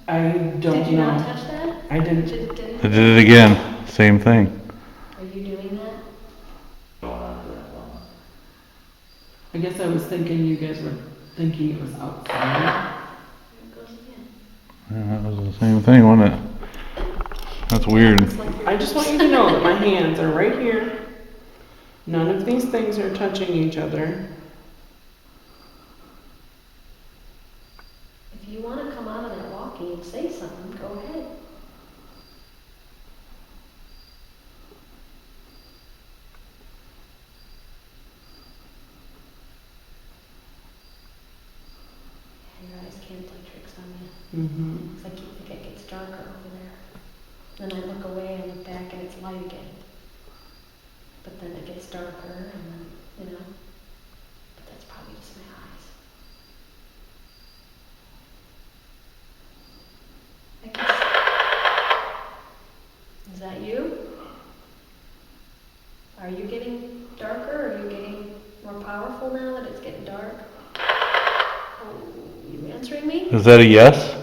I don't Did you know. not touch that? I didn't. I did it again. Same thing. Are you doing that? I guess I was thinking you guys were thinking it was outside. There it goes again. Yeah, that was the same thing, wasn't it? That's weird. It's like you're- I just want you to know that my hands are right here. None of these things are touching each other. If you want to come out of that walking and say something, go ahead. Your eyes can play tricks on you. Mm-hmm. It's like you think it gets darker over there. Then I look away and look back and it's light again. But then it gets darker and then, you know. But that's probably just my eyes. I guess. Is that you? Are you getting darker? Are you getting more powerful now that it's getting dark? Oh, you answering me? Is that a yes?